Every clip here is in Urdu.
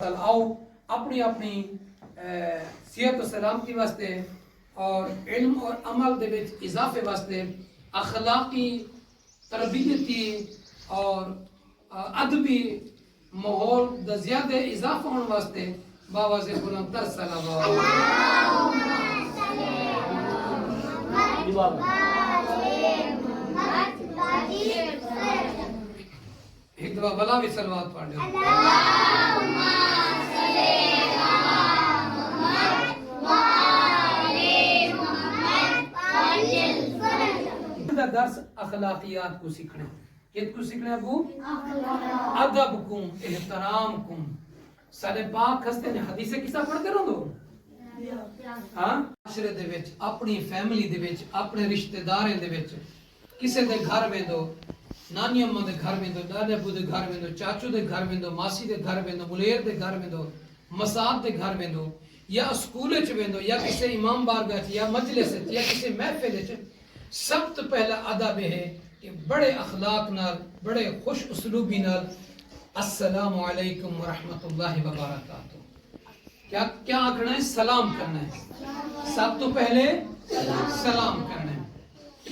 کل آؤ اپنی اپنی صحت و سلامتی واسطے اور علم اور عمل دے وچ اضافے واسطے اخلاقی تربیتی اور ادبی ماحول دا زیادہ اضافہ ہونے واسطے بابا سے بلند تر صلوات ایک دفعہ بلا بھی صلوات پڑھ لیں درس اخلاقیات کو سیکھنے کت کو سیکھنے ابو ادب کو احترام کو سارے پاک ہستے نے حدیث کسا پڑھتے رہو دو ہاں معاشرے دے وچ اپنی فیملی دے وچ اپنے رشتہ داریں دے وچ کسے دے گھر میں دو نانی اماں دے گھر میں دو دادے ابو دے گھر میں دو چاچو دے گھر میں دو ماسی دے گھر میں دو ملیر دے گھر میں دو مساد دے گھر میں دو یا اسکول وچ ویندو یا کسے امام بارگاہ یا مجلس یا کسے محفل وچ سب تو پہلا ادب ہے کہ بڑے اخلاق نال بڑے خوش اسلوبی نال السلام علیکم ورحمۃ اللہ وبرکاتہ کیا آکھنا ہے سلام کرنا ہے سب تو پہلے سلام کرنا ہے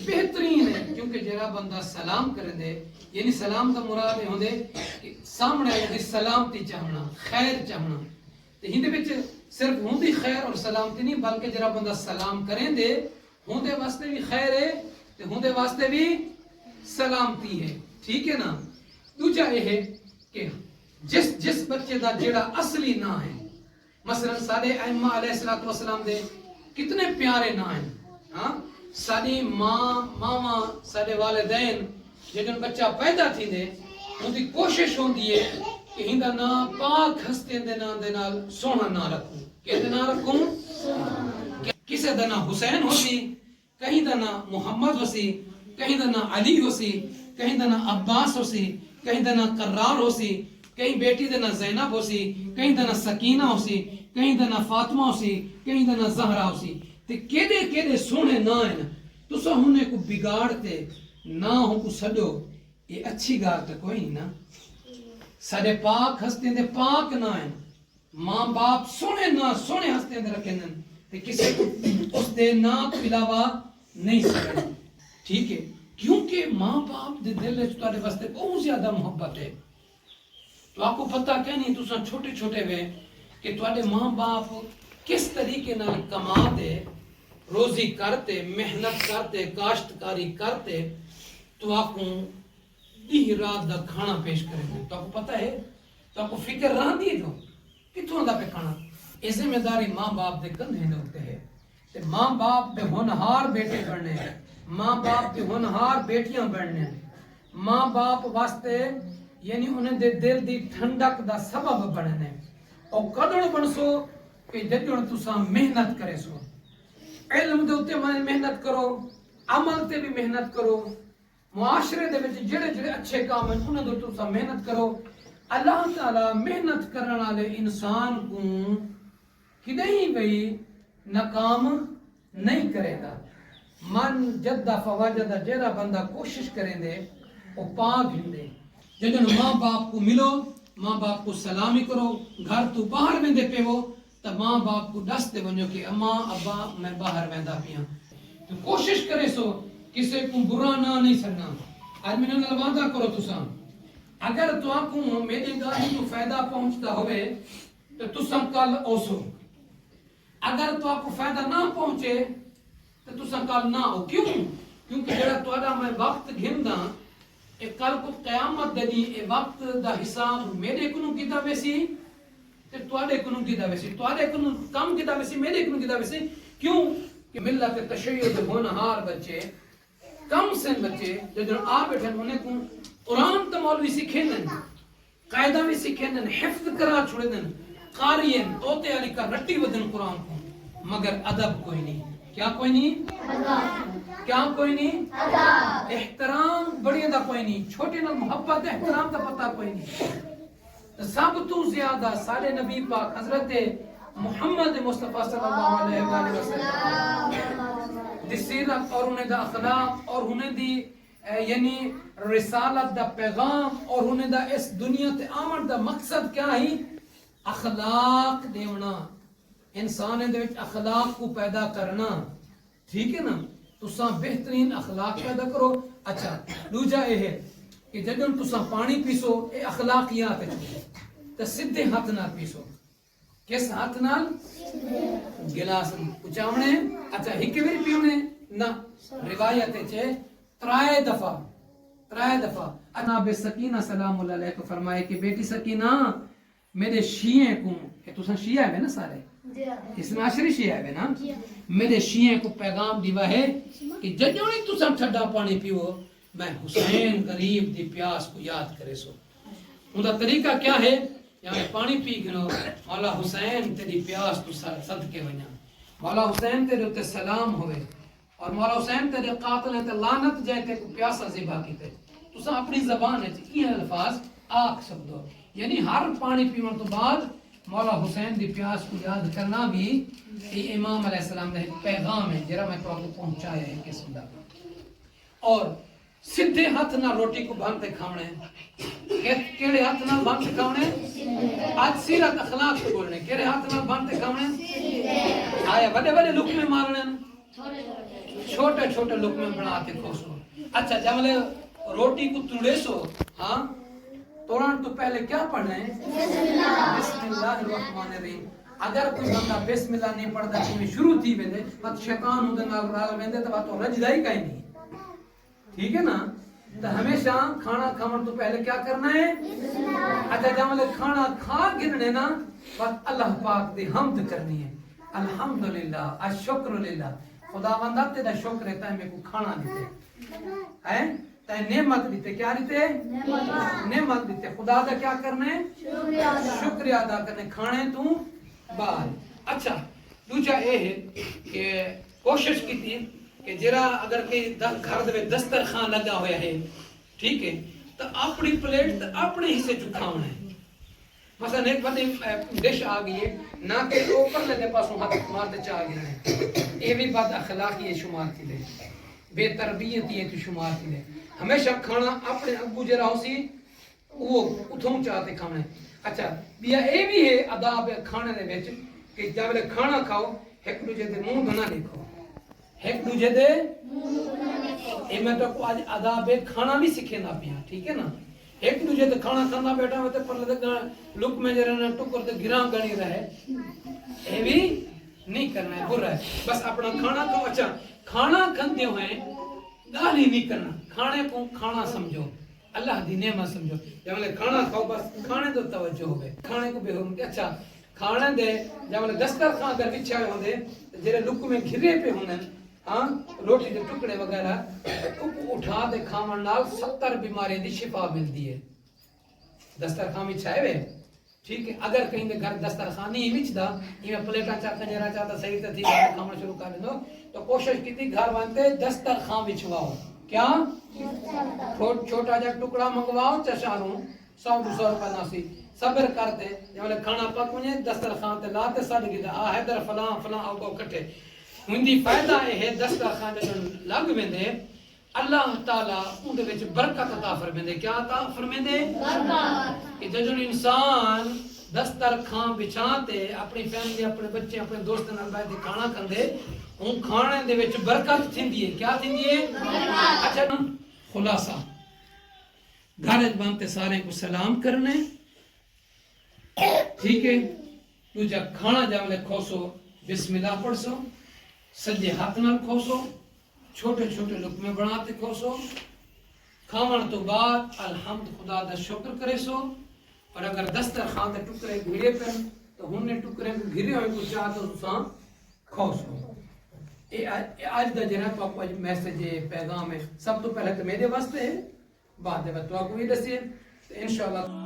بہترین ہے کیونکہ جڑا بندہ سلام کرے دے یعنی سلام کا مراد ہے ہوندے کہ سامنے والے سلامتی چاہنا خیر چاہنا تے ہندے وچ صرف ہوندی خیر اور سلامتی نہیں بلکہ جڑا بندہ سلام کریں دے ہوندے واسطے بھی خیر ہے تے ہوندے واسطے بھی سلامتی ہے ٹھیک ہے نا دوجا یہ ہے کہ جس بچے دا جڑا اصلی نا ہے مثلا سارے ائمہ علیہ السلام دے کتنے پیارے نا ہیں ہاں ساری ماں ماما سارے والدین جدن بچہ پیدا تھی دے ان کی کوشش ہوندی ہے کہ ہندا نا پاک ہستے دے نا دے نال سونا نا رکھوں کہ دے نا رکھوں کسے دا نا حسین ہو سی کہیں دا نا محمد ہو سی کہیں دا نا علی ہو سی کہیں دا نا عباس ہو سی کہیں دا نا قرار ہو سی کہیں بیٹی دا نا زینب ہو سی کہیں دا نا سکینہ ہو سی کہیں دا نا فاطمہ ہو سی کہیں دا نا زہرہ ہو سی تے کیدے سونے نا ہیں تو سو ہونے کو بگاڑتے نہ ہوں کو سڈو یہ اچھی گال تو کوئی نہیں نا سارے پاک ہستے دے پاک نہ ہیں ماں باپ سونے نہ سونے ہستے دے رکھیں تے کسی کو اس دے نا تو علاوہ نہیں سکتے ٹھیک ہے کیونکہ ماں باپ دے دل وچ تواڈے واسطے بہت زیادہ محبت ہے تو آپ کو پتہ کہ نہیں تساں چھوٹے چھوٹے وے کہ تواڈے ماں باپ کس طریقے نال کماتے روزی کرتے محنت کرتے کاشتکاری کرتے تو آپ کو دی رات دا کھانا پیش کریں گے تو آپ کو پتہ ہے تو آپ کو فکر رہا دیے تو کتوں دا پہ کھانا یہ ذمہ داری ماں باپ دے کندھے ہوتے ہیں تے ماں باپ دے ہونہار بیٹے بننے ہیں ماں باپ دے ہونہار بیٹیاں بننے ہیں ماں باپ واسطے یعنی انہیں دے دل دی ٹھنڈک دا سبب بننے اور کدڑ بنسو کہ جدڑ تساں محنت کرے سو علم دے اتے محنت کرو عمل تے بھی محنت کرو معاشرے دے وچ جڑے جڑے اچھے کام ہیں انہاں دے تساں محنت کرو اللہ تعالی محنت کرن والے انسان کو کدی بھی ناکام نہیں کرے گا من جدہ فواجدہ جڑا بندہ کوشش کرے دے وہ پاک ہندے جدن ماں باپ کو ملو ماں باپ کو سلامی کرو گھر تو باہر میں دے پہ ہو تو ماں باپ کو دستے بنو کہ اماں ابا میں باہر ویندا پیاں تو کوشش کرے سو کسی کو برا نہ نہیں سننا آج میں نے وعدہ کرو تساں اگر تو آپ کو میری گاڑی کو فائدہ پہنچتا ہوئے تو تساں کل اوسو اگر تو آپ کو فائدہ نہ پہنچے تو تساں کل نہ ہو کیوں کیونکہ جڑا تہاڈا میں وقت گھندا اے کل کو قیامت دے اے وقت دا حساب میرے کو کیتا ویسی تے تواڈے کو کیتا ویسی تواڈے کو کم کیتا ویسی میرے کو کیتا ویسی کیوں کہ ملت تشیع دے ہونہار بچے کم سن بچے جدوں آ بیٹھے انہیں کو قرآن تو مولوی سکھے دن قاعدہ بھی سکھے دن حفظ کرا چھوڑے دن قارئین توتے علی کا رٹی ودن قرآن کو مگر ادب کوئی نہیں کیا کوئی نہیں کیا کوئی نہیں احترام بڑی دا کوئی نہیں چھوٹے نال محبت احترام دا پتہ کوئی نہیں سب تو زیادہ سارے نبی پاک حضرت محمد مصطفیٰ صلی اللہ علیہ وآلہ وسلم دی سیرت اور انہیں دا اخلاق اور انہیں دی یعنی رسالت دا پیغام اور انہیں دا اس دنیا تے آمد دا مقصد کیا ہی اخلاق دیونا انسان دے وچ اخلاق کو پیدا کرنا ٹھیک ہے نا تساں بہترین اخلاق پیدا کرو اچھا دوجا یہ ہے کہ جدوں تساں پانی پیسو اے اخلاقیات ہے تے سیدھے ہاتھ نال پیسو کس ہاتھ نال گلاس اچاونے اچھا ایک واری پیونے نہ روایت ہے ترائے دفعہ جناب سکینہ سلام اللہ علیہ کو فرمائے کہ بیٹی سکینہ میرے شیعہ کو کہ تساں شیعہ ہے نا سارے اس میں عشری شیعہ ہے نا میرے شیعہ کو پیغام دیوا ہے کہ جدوں تساں ٹھڈا پانی پیو میں حسین غریب دی پیاس کو یاد کرے سو اوندا طریقہ کیا ہے یعنی پانی پی گنو مولا حسین تیری پیاس تو صدقے ونیا مولا حسین تیرے تے سلام ہوئے اور مولا حسین تیرے قاتل تے لعنت جائے تے کو پیاسا ذبح کیتے تساں اپنی زبان ہے یہ الفاظ آکھ سکدو یعنی ہر پانی پیون تو بعد مولا حسین دی پیاس کو یاد کرنا بھی یہ امام علیہ السلام کا پیغام ہے جرا میں تو آپ کو پہنچایا ہے قسم دا اور سیدھے ہاتھ نہ روٹی کو بھانتے کھاونے کیڑے ہاتھ نہ بھانتے کھاونے آج سیرت اخلاق کو بولنے کیڑے ہاتھ نہ بھانتے کھاونے آیا بڑے بڑے لقمے مارنے چھوٹے چھوٹے لقمے بناتے کھوسو اچھا جب روٹی کو توڑے سو ہاں توڑن تو پہلے کیا پڑھنا ہے بسم اللہ الرحمن الرحیم اگر کوئی بندہ بسم اللہ نہیں پڑھتا کہ شروع تھی ویندے مت شیطان ہوں نال رال ویندے تو بات رجدا ہی کہیں نہیں ٹھیک ہے نا تو ہمیشہ کھانا کھاون تو پہلے کیا کرنا ہے اچھا جب کھانا کھا گرنے نا بس اللہ پاک دی حمد کرنی ہے الحمدللہ الشکر للہ خدا بندہ تیرا شکر ہے تے میں کو کھانا دیتے ہیں تے نعمت دیتے کیا دیتے نعمت دیتے خدا دا کیا کرنا ہے شکریہ ادا کرنے کھانے تو بعد اچھا دوسرا یہ ہے کہ کوشش کی تھی کہ جرا اگر کہ گھر دے دسترخوان لگا ہوا ہے ٹھیک ہے تو اپنی پلیٹ تو اپنے حصے چکھاؤنا ہے مثلا ایک بندے ڈش آ گئی ہے نہ کہ اوپر لگے پاسوں ہاتھ مارتے چاہ گیا ہے یہ بھی بات اخلاقی شمار تھی لے بے تربیتی ہے تو شمار تھی لے ہمیشہ کھانا اپنے ابو جرا ہو سی وہ اتھوں چاہتے کھانے اچھا بیا اے بھی ہے آداب کھانے دے وچ کہ جب کھانا کھاؤ ایک دوجے دے منہ نہ دیکھو ایک دوجے دے اے میں تو کو آج آداب کھانا بھی سکھے نہ پیا ٹھیک ہے نا ایک دوجے تے کھانا کھانا بیٹھا ہوتے پر لگا لک میں جرا ٹکر تے گراں گنی رہے اے بھی نہیں کرنا ہے برا ہے بس اپنا کھانا کھاؤ اچھا کھانا کھاندے ہوئے گالی نہیں کرنا کھانے کو کھانا سمجھو اللہ دی نعمت سمجھو جب کھانا کھاؤ بس کھانے تو توجہ ہوئے کھانے کو بھی ہو اچھا کھانے دے جب دسترخوان اگر بچھائے ہوندے جڑے لک میں گھرے پہ ہوندے ہاں روٹی دے ٹکڑے وغیرہ اٹھا دے کھاون نال 70 بیماریاں دی شفا ملدی ہے دسترخوان بچھائے ہوئے ٹھیک ہے اگر کہیں دے گھر دسترخوان نہیں وچدا یہ پلیٹاں چا کنجرا چاہتا صحیح تے تھی کھانا شروع کر دو تو کوشش کیتی گھر وانتے دسترخوان بچھواؤ کیا چھوٹا جا ٹکڑا منگواؤ چشاروں 100-200 روپے ناسی صبر کرتے جب کھانا پک ونجے دسترخوان تے لاتے سڑ گئے آ حیدر فلاں فلاں او کو کٹے ہندی فائدہ ہے دسترخوان لگ ویندے اللہ تعالی اون دے وچ برکت عطا فرمیندے کیا عطا فرمیندے برکت کہ جدوں انسان دسترخوان بچھاتے اپنی فیملی اپنے بچے اپنے دوستاں نال بیٹھ کے کھانا کھاندے اون کھانے دے وچ برکت تھیندی ہے کیا تھیندی ہے برکت اچھا خلاصہ گھر وچ بنتے سارے کو سلام کرنے ٹھیک ہے دوجا کھانا جب کھوسو بسم اللہ پڑھسو سجے ہاتھ نال کھوسو چھوٹے چھوٹے لقمے بناتے کھوسو کھاون تو بعد الحمد خدا دا شکر کرے سو اور اگر دسترخوان تے ٹکڑے گھرے پہ تو ہن ٹکڑے گھرے ہوئے کو چاہ تو تساں کھوسو آج دا جناب آپ کو میسج ہے پیغام ہے سب تو پہلے تو میرے واسطے ہے بعد میں تو آپ کو یہ دسیے انشاءاللہ